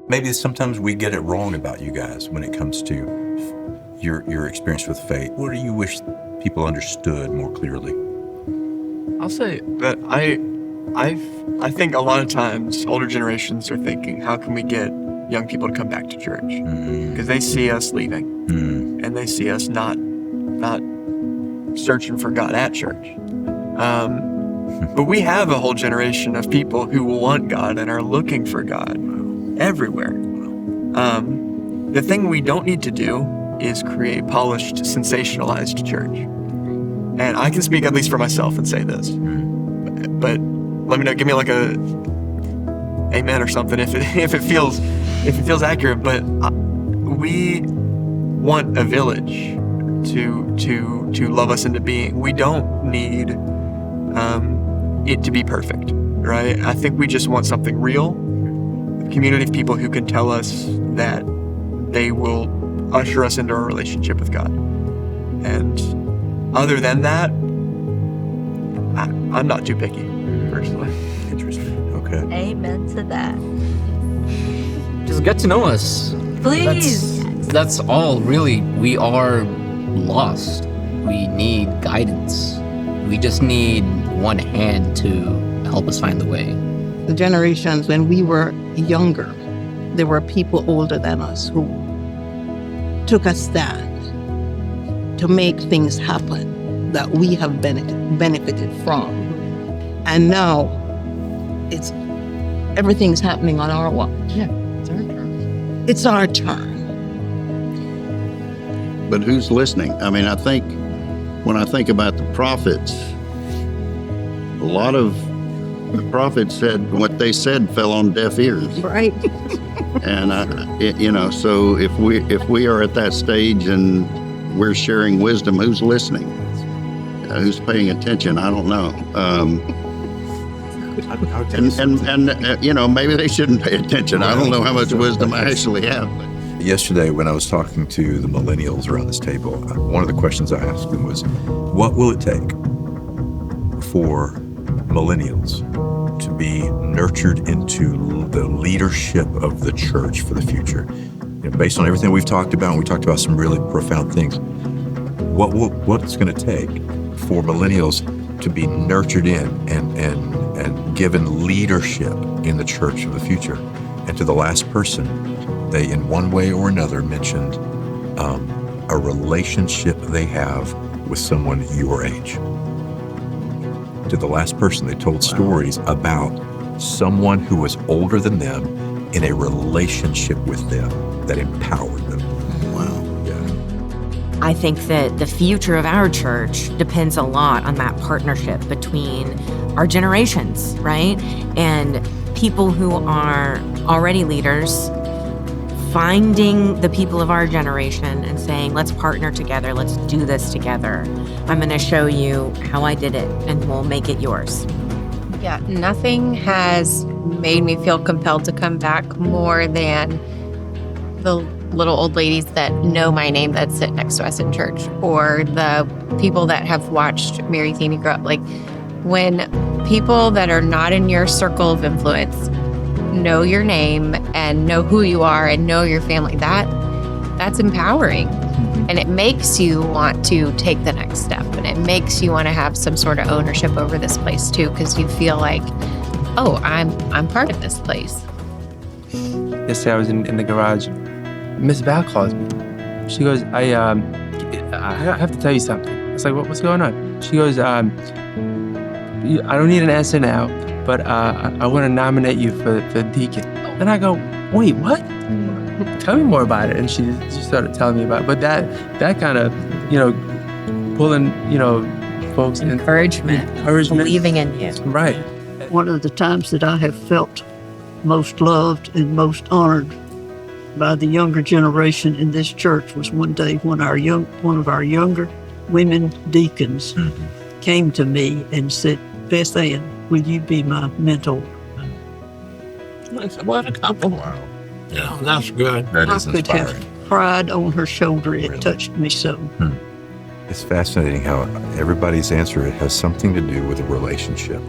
maybe sometimes we get it wrong about you guys when it comes to your experience with faith. What do you wish people understood more clearly? I'll say that I think a lot of times older generations are thinking, how can we get young people to come back to church? Because they see us leaving, and they see us not searching for God at church. But we have a whole generation of people who want God and are looking for God everywhere. The thing we don't need to do is create polished, sensationalized church. And I can speak at least for myself and say this, but let me know. Give me like a amen or something if it feels accurate. But we want a village to love us into being. We don't need it to be perfect, right? I think we just want something real, a community of people who can tell us that they will usher us into a relationship with God. And other than that, I'm not too picky, personally. Interesting. Okay. Amen to that. Just get to know us. Please. That's all, really. We are lost. We need guidance. We just need one hand to help us find the way. The generations when we were younger, there were people older than us who took a stand to make things happen that we have benefited from. And now everything's happening on our watch. Yeah, it's our turn. It's our turn. But who's listening? I mean, I think when I think about the prophets, a lot of the prophets said what they said fell on deaf ears. Right. And so if we are at that stage and we're sharing wisdom, who's listening? Who's paying attention? I don't know. Maybe they shouldn't pay attention. I don't know how much wisdom I actually have. Yesterday, when I was talking to the millennials around this table, one of the questions I asked them was, what will it take for millennials to be nurtured into the leadership of the church for the future? Based on everything we've talked about, and we talked about some really profound things, what's going to take for millennials to be nurtured in and given leadership in the church of the future? And to the last person, they, in one way or another, mentioned a relationship they have with someone your age. To the last person, they told stories about someone who was older than them in a relationship with them that empowered them. Wow. Yeah. I think that the future of our church depends a lot on that partnership between our generations, right? And people who are already leaders finding the people of our generation and saying, let's partner together, let's do this together. I'm going to show you how I did it, and we'll make it yours. Yeah, nothing has made me feel compelled to come back more than the little old ladies that know my name that sit next to us in church, or the people that have watched Mary Thiene grow up. Like, when people that are not in your circle of influence know your name and know who you are and know your family, that's empowering. And it makes you want to take the next step, and it makes you want to have some sort of ownership over this place too, because you feel like, oh, I'm part of this place. Yesterday I was in the garage. Miss Val calls me. She goes, I have to tell you something. I was like, what's going on? She goes, I don't need an answer now, but I want to nominate you for deacon. And I go, wait, what? Tell me more about it. And she started telling me about it. But that kind of, pulling, folks in. Encouragement. Believing in you. Right. One of the times that I have felt most loved and most honored by the younger generation in this church was one day when one of our younger women deacons came to me and said, Beth Ann, will you be my mentor? I said, what a compliment. Wow. Yeah, that's good. That is I could inspiring. have cried on her shoulder. It touched me so. It's fascinating how everybody's answer has something to do with a relationship.